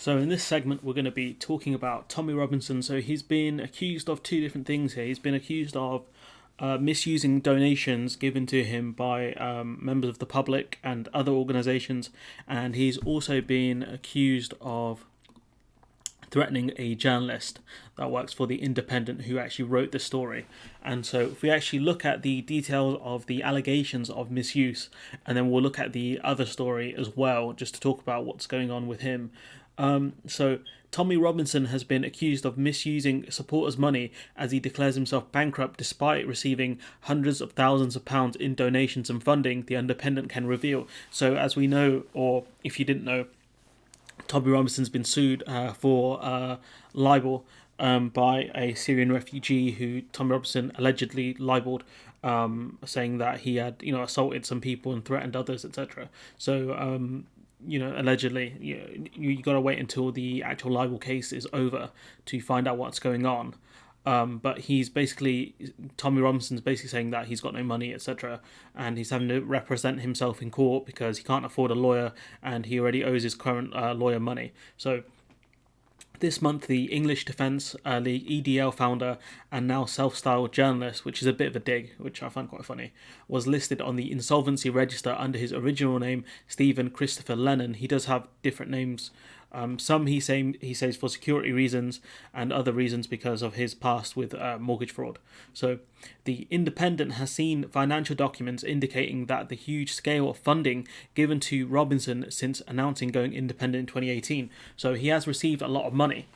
So in this segment, we're going to be talking about Tommy Robinson. So he's been accused of two different things here. He's been accused of misusing donations given to him by members of the public and other organisations, and he's also been accused of threatening a journalist that works for the Independent who actually wrote the story. And so if we actually look at the details of the allegations of misuse, and then we'll look at the other story as well, just to talk about what's going on with him. So Tommy Robinson has been accused of misusing supporters' money as he declares himself bankrupt despite receiving hundreds of thousands of pounds in donations and funding, the Independent can reveal. So as we know, or if you didn't know, Tommy Robinson's been sued for libel by a Syrian refugee who Tommy Robinson allegedly libelled, saying that he had assaulted some people and threatened others, etc. So allegedly, you got to wait until the actual libel case is over to find out what's going on. But Tommy Robinson's basically saying that he's got no money, etc., and he's having to represent himself in court because he can't afford a lawyer and he already owes his current lawyer money. So this month, the English Defence League EDL founder and now self-styled journalist, which is a bit of a dig, which I find quite funny, was listed on the insolvency register under his original name, Stephen Christopher Lennon. He does have different names. Some he says for security reasons, and other reasons because of his past with mortgage fraud. So the Independent has seen financial documents indicating that the huge scale of funding given to Robinson since announcing going independent in 2018. So he has received a lot of money.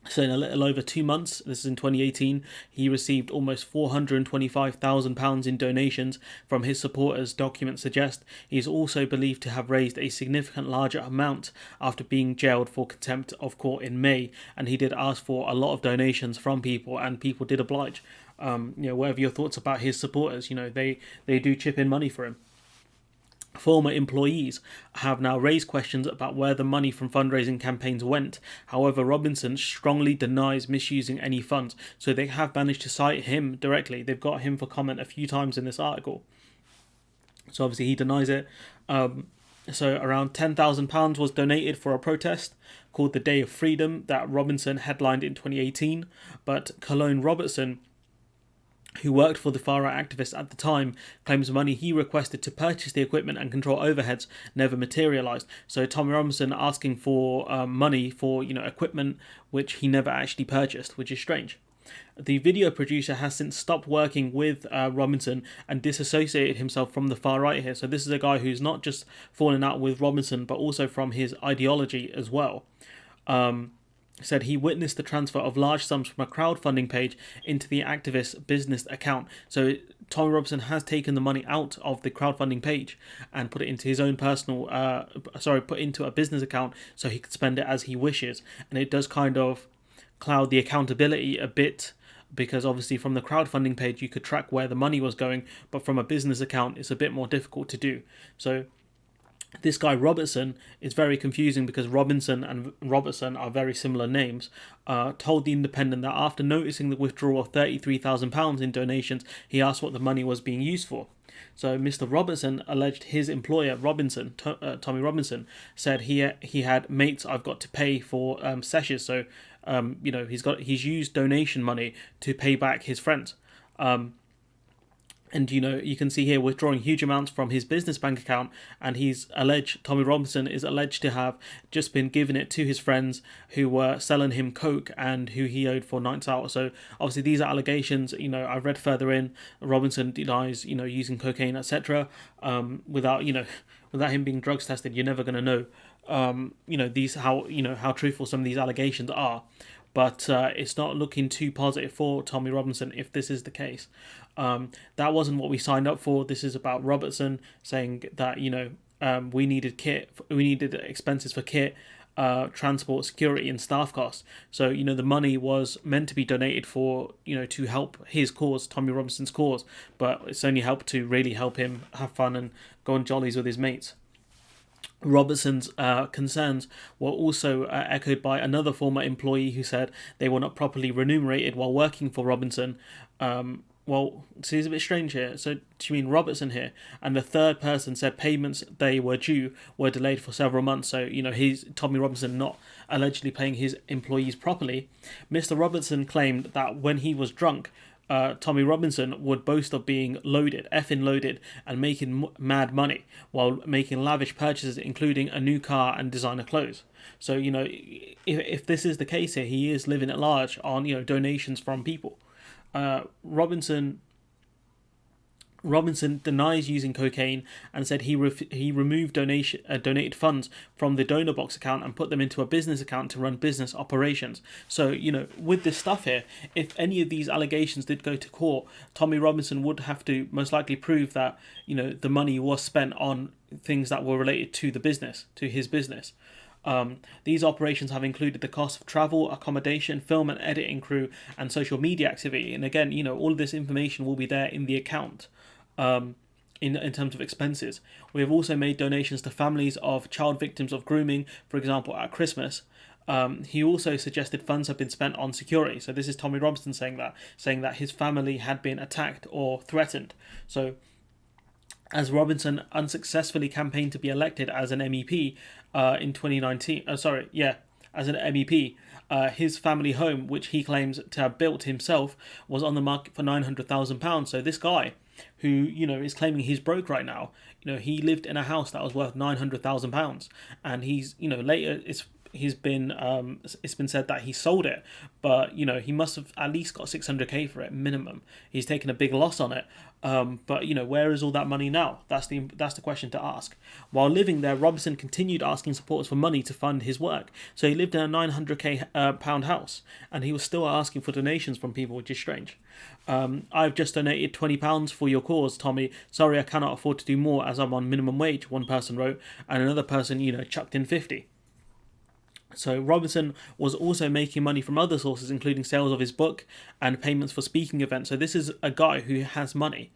So in a little over 2 months, this is in 2018, he received almost £425,000 in donations from his supporters, documents suggest. He is also believed to have raised a significant larger amount after being jailed for contempt of court in May, and he did ask for a lot of donations from people, and people did oblige. Whatever your thoughts about his supporters, they do chip in money for him. Former employees have now raised questions about where the money from fundraising campaigns went. However, Robinson strongly denies misusing any funds, so they have managed to cite him directly. They've got him for comment a few times in this article. So obviously he denies it. So around £10,000 was donated for a protest called the Day of Freedom that Robinson headlined in 2018, but Cologne Robertson, who worked for the far-right activists at the time, claims money he requested to purchase the equipment and control overheads never materialised. So Tommy Robinson asking for money for equipment which he never actually purchased, which is strange. The video producer has since stopped working with Robinson and disassociated himself from the far right here. So this is a guy who's not just fallen out with Robinson, but also from his ideology as well. Said he witnessed the transfer of large sums from a crowdfunding page into the activist's business account. So Tommy Robinson has taken the money out of the crowdfunding page and put it into his own put into a business account so he could spend it as he wishes. And it does kind of cloud the accountability a bit, because obviously from the crowdfunding page you could track where the money was going, but from a business account it's a bit more difficult to do. So this guy Robertson is very confusing because Robinson and Robertson are very similar names. Told the Independent that after noticing the withdrawal of £33,000 in donations, he asked what the money was being used for. So Mr. Robertson alleged his employer Tommy Robinson, said he had mates I've got to pay for sessions. So he's used donation money to pay back his friends. And you can see here withdrawing huge amounts from his business bank account, and Tommy Robinson is alleged to have just been giving it to his friends who were selling him coke and who he owed for nights out. So obviously these are allegations. I've read further in. Robinson denies using cocaine, etc. Without him being drugs tested, you're never going to know how truthful some of these allegations are. But it's not looking too positive for Tommy Robinson if this is the case. That wasn't what we signed up for. This is about Robertson saying that we needed expenses for kit, transport, security, and staff costs. So the money was meant to be donated for to help his cause, Tommy Robinson's cause, but it's only helped to really help him have fun and go on jollies with his mates. Robertson's concerns were also echoed by another former employee who said they were not properly remunerated while working for Robinson. well, see, it's a bit strange here. So, do you mean Robertson here? And the third person said payments they were due were delayed for several months. So, he's Tommy Robinson not allegedly paying his employees properly. Mr. Robertson claimed that when he was drunk, Tommy Robinson would boast of being loaded, effing loaded, and making mad money while making lavish purchases, including a new car and designer clothes. So, if this is the case here, he is living at large on donations from people. Uh, Robinson Robinson denies using cocaine and said he removed donated funds from the donor box account and put them into a business account to run business operations. So, with this stuff here, if any of these allegations did go to court, Tommy Robinson would have to most likely prove that, the money was spent on things that were related to the business, to his business. These operations have included the cost of travel, accommodation, film and editing crew, and social media activity. And again, all of this information will be there in the account. In terms of expenses, we have also made donations to families of child victims of grooming, for example, at Christmas. He also suggested funds have been spent on security. So this is Tommy Robinson saying that his family had been attacked or threatened. So, as Robinson unsuccessfully campaigned to be elected as an MEP in 2019. As an MEP, his family home, which he claims to have built himself, was on the market for £900,000. So this guy, who is claiming he's broke right now, he lived in a house that was worth £900,000, and he's later it's been said that he sold it, but he must have at least got 600k for it minimum. He's taken a big loss on it, but where is all that money now? That's the question to ask. While living there, Robinson continued asking supporters for money to fund his work. So he lived in a 900k pound house, and he was still asking for donations from people, which is strange. I've just donated £20 for your cause, Tommy. Sorry, I cannot afford to do more as I'm on minimum wage, one person wrote, and another person chucked in 50. So Robinson was also making money from other sources, including sales of his book and payments for speaking events. So this is a guy who has money,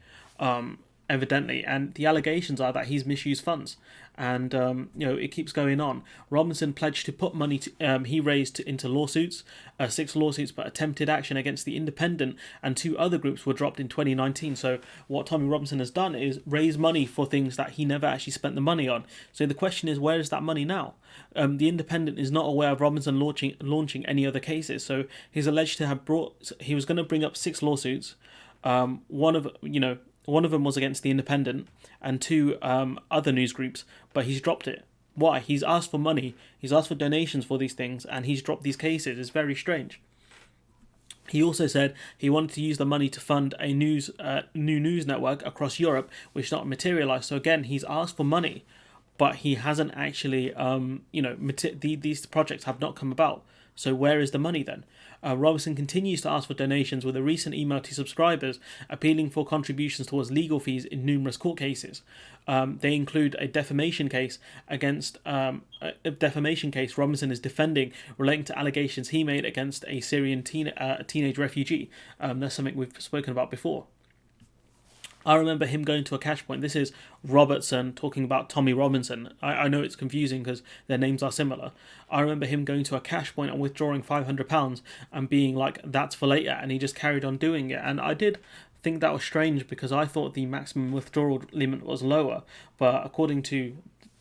evidently, and the allegations are that he's misused funds, and it keeps going on. Robinson pledged to put money he raised into lawsuits, 6 lawsuits, but attempted action against the Independent and 2 other groups were dropped in 2019. So what Tommy Robinson has done is raise money for things that he never actually spent the money on. So the question is, where is that money now? The Independent is not aware of Robinson launching any other cases. So he's alleged to have he was going to bring up 6 lawsuits. One of them was against the Independent and 2 other news groups, but he's dropped it. Why? He's asked for money, he's asked for donations for these things, and he's dropped these cases. It's very strange. He also said he wanted to use the money to fund a new news network across Europe, which not materialised. So again, he's asked for money, but he hasn't actually, these projects have not come about. So where is the money then? Robinson continues to ask for donations, with a recent email to subscribers appealing for contributions towards legal fees in numerous court cases. They include a defamation case Robinson is defending relating to allegations he made against a Syrian teenage refugee. That's something we've spoken about before. I remember him going to a cash point. This is Robertson talking about Tommy Robinson. I know it's confusing because their names are similar. I remember him going to a cash point and withdrawing £500 and being like, that's for later, and he just carried on doing it. And I did think that was strange because I thought the maximum withdrawal limit was lower, but according to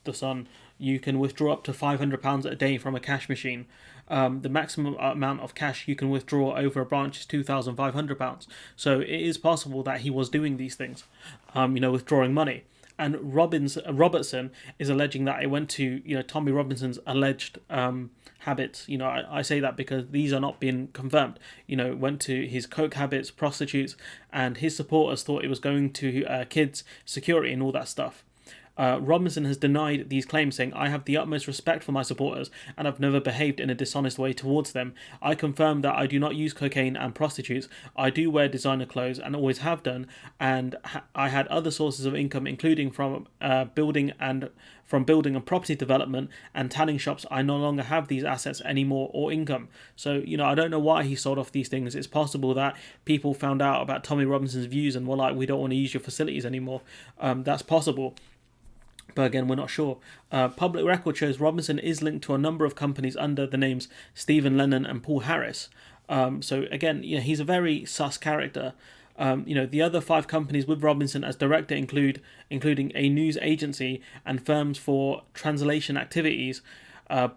The Sun, you can withdraw up to £500 a day from a cash machine. The maximum amount of cash you can withdraw over a branch is £2,500. So it is possible that he was doing these things, withdrawing money. And Robertson is alleging that it went to, Tommy Robinson's alleged habits. I say that because these are not being confirmed. Went to his coke habits, prostitutes, and his supporters thought it was going to kids, security, and all that stuff. Robinson has denied these claims, saying, I have the utmost respect for my supporters and have never behaved in a dishonest way towards them. I confirm that I do not use cocaine and prostitutes. I do wear designer clothes and always have done, and I had other sources of income, including from building and property development and tanning shops. I no longer have these assets anymore or income. So, I don't know why he sold off these things. It's possible that people found out about Tommy Robinson's views and were like, we don't want to use your facilities anymore. That's possible. But again, we're not sure. Public record shows Robinson is linked to a number of companies under the names Stephen Lennon and Paul Harris. So again, he's a very sus character. The other 5 companies with Robinson as director including a news agency and firms for translation activities,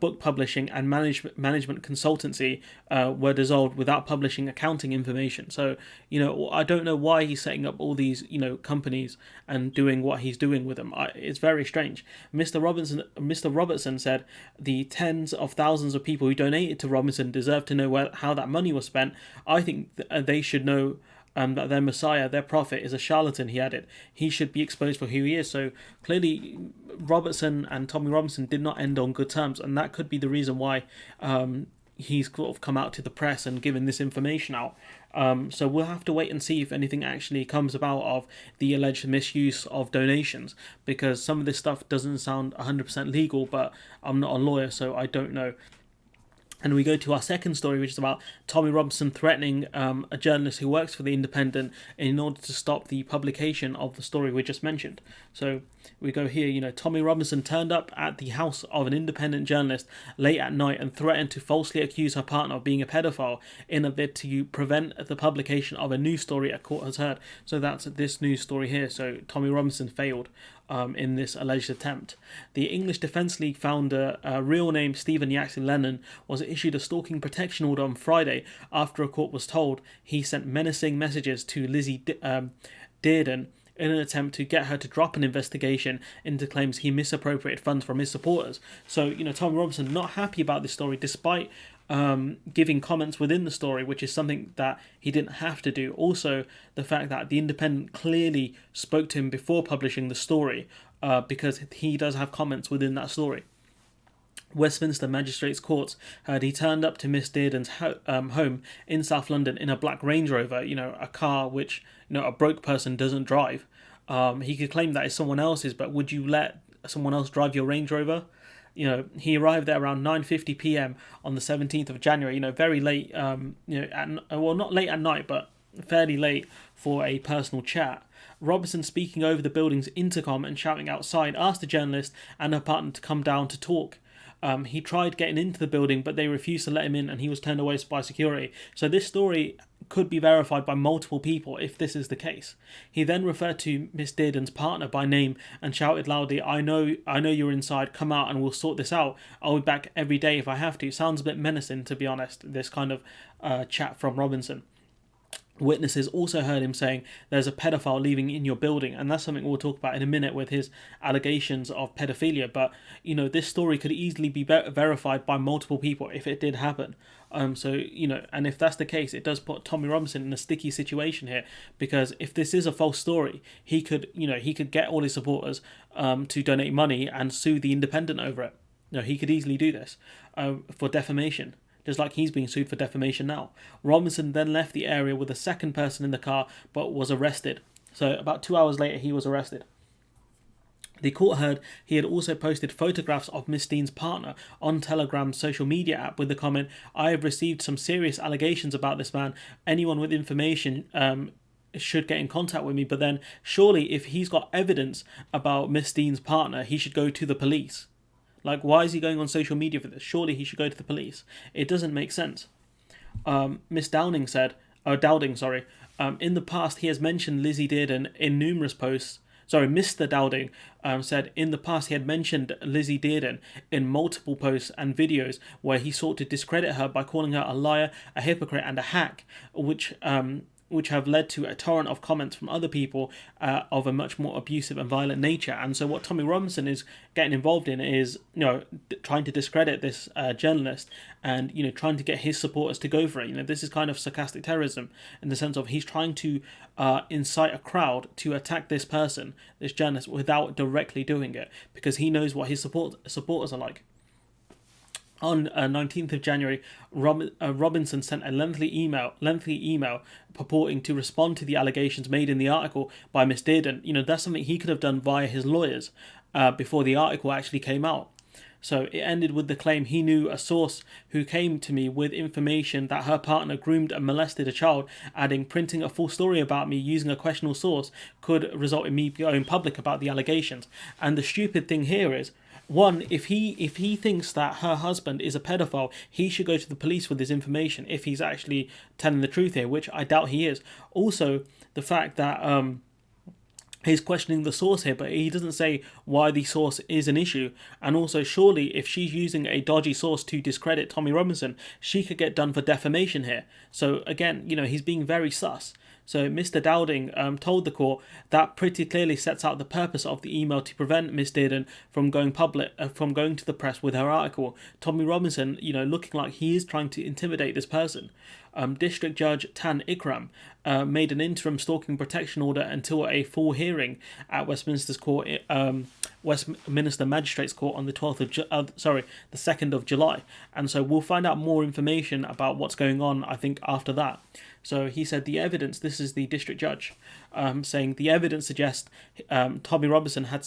book publishing, and management consultancy were dissolved without publishing accounting information. So, I don't know why he's setting up all these, companies and doing what he's doing with them. It's very strange. Mr. Robertson said the tens of thousands of people who donated to Robinson deserve to know how that money was spent. I think they should know that their messiah, their prophet, is a charlatan, he added. He should be exposed for who he is. So clearly, Robertson and Tommy Robinson did not end on good terms, and that could be the reason why he's sort of come out to the press and given this information out. So we'll have to wait and see if anything actually comes about of the alleged misuse of donations, because some of this stuff doesn't sound 100% legal, but I'm not a lawyer, so I don't know. And we go to our second story, which is about Tommy Robinson threatening a journalist who works for The Independent in order to stop the publication of the story we just mentioned. So we go here, Tommy Robinson turned up at the house of an independent journalist late at night and threatened to falsely accuse her partner of being a pedophile in a bid to prevent the publication of a news story a court has heard. So that's this news story here. So Tommy Robinson failed in this alleged attempt. The English Defence League founder, real name Stephen Yaxley Lennon, was issued a stalking protection order on Friday after a court was told he sent menacing messages to Lizzie Dearden in an attempt to get her to drop an investigation into claims he misappropriated funds from his supporters. So, Tommy Robinson not happy about this story, despite giving comments within the story, which is something that he didn't have to do. Also, the fact that The Independent clearly spoke to him before publishing the story, because he does have comments within that story. Westminster Magistrates Courts heard he turned up to Miss Dearden's home in South London in a black Range Rover, a car which a broke person doesn't drive. He could claim that is someone else's, but would you let someone else drive your Range Rover? He arrived there around 9:50 p.m. on the 17th of January. Very late. Not late at night, but fairly late for a personal chat. Robinson, speaking over the building's intercom and shouting outside, asked the journalist and her partner to come down to talk. He tried getting into the building, but they refused to let him in, and he was turned away by security. So this story could be verified by multiple people if this is the case. He then referred to Miss Dearden's partner by name and shouted loudly, I know you're inside, come out and we'll sort this out. I'll be back every day if I have to." Sounds a bit menacing, to be honest, this kind of chat from Robinson. Witnesses also heard him saying there's a pedophile living in your building, and that's something we'll talk about in a minute with his allegations of pedophilia. But this story could easily be verified by multiple people if it did happen. And if that's the case, it does put Tommy Robinson in a sticky situation here, because if this is a false story, he could get all his supporters to donate money and sue The Independent over it. He could easily do this for defamation, just like he's being sued for defamation now. Robinson then left the area with a second person in the car, but was arrested. So about 2 hours later, he was arrested. The court heard he had also posted photographs of Miss Dean's partner on Telegram's social media app with the comment, "I have received some serious allegations about this man. Anyone with information should get in contact with me." But then, surely if he's got evidence about Miss Dean's partner, he should go to the police. Like, why is he going on social media for this? Surely he should go to the police. It doesn't make sense. Miss Dowding said, in the past he has mentioned Lizzie Dearden in numerous posts. Mr. Dowding said in the past he had mentioned Lizzie Dearden in multiple posts and videos where he sought to discredit her by calling her a liar, a hypocrite, and a hack, which have led to a torrent of comments from other people of a much more abusive and violent nature. And so what Tommy Robinson is getting involved in is, trying to discredit this journalist and, trying to get his supporters to go for it. This is kind of sarcastic terrorism in the sense of he's trying to incite a crowd to attack this person, this journalist, without directly doing it, because he knows what his supporters are like. On 19th of January, Robinson sent a lengthy email purporting to respond to the allegations made in the article by Miss Dearden. That's something he could have done via his lawyers before the article actually came out. So it ended with the claim he knew a source who came to me with information that her partner groomed and molested a child, adding, "Printing a full story about me using a questionable source could result in me going public about the allegations." And the stupid thing here is, one, if he thinks that her husband is a pedophile, he should go to the police with this information if he's actually telling the truth here, which I doubt he is. Also, the fact that he's questioning the source here, but he doesn't say why the source is an issue. And also, surely, if she's using a dodgy source to discredit Tommy Robinson, she could get done for defamation here. So again, he's being very sus. So Mr. Dowding told the court that pretty clearly sets out the purpose of the email to prevent Miss Dearden from going from going to the press with her article. Tommy Robinson, looking like he is trying to intimidate this person. District Judge Tan Ikram made an interim stalking protection order until a full hearing at Westminster Magistrates Court on the 2nd of July, and so we'll find out more information about what's going on, I think, after that. So he said the evidence, this is the district judge, saying the evidence suggests Tommy Robinson had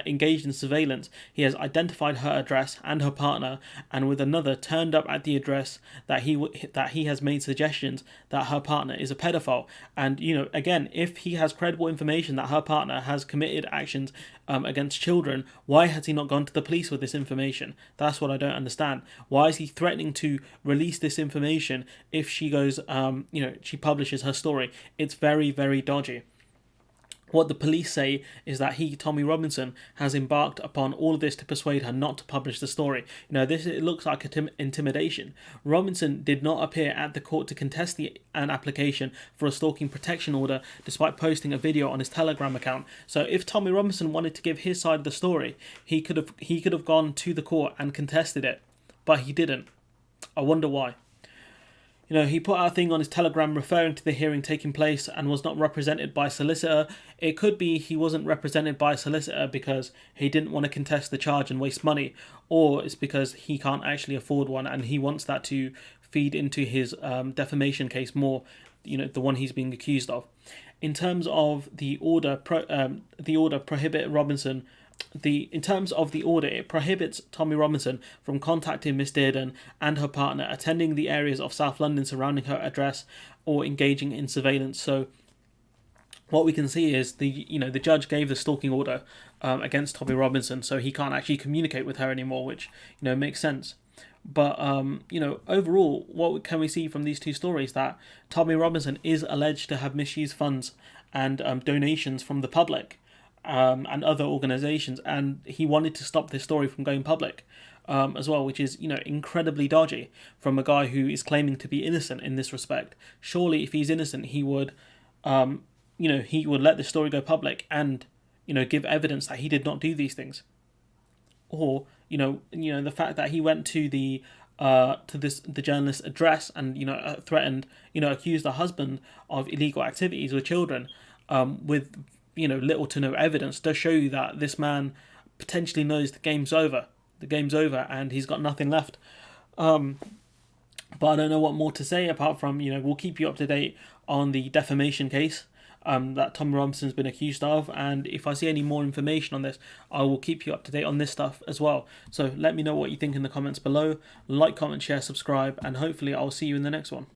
engaged in surveillance. He has identified her address and her partner, and with another turned up at the address that he has made suggestions that her partner is a pedophile. And again, if he has credible information that her partner has committed actions against children, why has he not gone to the police with this information? That's what I don't understand. Why is he threatening to release this information if she goes, she publishes her story? It's very, very dodgy. What the police say is that Tommy Robinson, has embarked upon all of this to persuade her not to publish the story. It looks like intimidation. Robinson did not appear at the court to contest an application for a stalking protection order, despite posting a video on his Telegram account. So if Tommy Robinson wanted to give his side of the story, he could have gone to the court and contested it, but he didn't. I wonder why. He put out a thing on his Telegram referring to the hearing taking place and was not represented by a solicitor. It could be he wasn't represented by a solicitor because he didn't want to contest the charge and waste money, or it's because he can't actually afford one and he wants that to feed into his defamation case more, the one he's being accused of. In terms of the order, prohibit Robinson. In terms of the order, it prohibits Tommy Robinson from contacting Miss Dearden and her partner, attending the areas of South London surrounding her address, or engaging in surveillance. So what we can see is the judge gave the stalking order against Tommy Robinson, so he can't actually communicate with her anymore, which makes sense. But overall, what can we see from these two stories? That Tommy Robinson is alleged to have misused funds and donations from the public. And other organisations, and he wanted to stop this story from going public as well, which is incredibly dodgy from a guy who is claiming to be innocent in this respect. Surely, if he's innocent, he would, he would let this story go public and give evidence that he did not do these things. Or the fact that he went to the journalist's address and threatened, accused the husband of illegal activities with children, with little to no evidence, does show you that this man potentially knows the game's over. The game's over and he's got nothing left. But I don't know what more to say apart from, we'll keep you up to date on the defamation case that Tommy Robinson's been accused of. And if I see any more information on this, I will keep you up to date on this stuff as well. So let me know what you think in the comments below. Like, comment, share, subscribe, and hopefully I'll see you in the next one.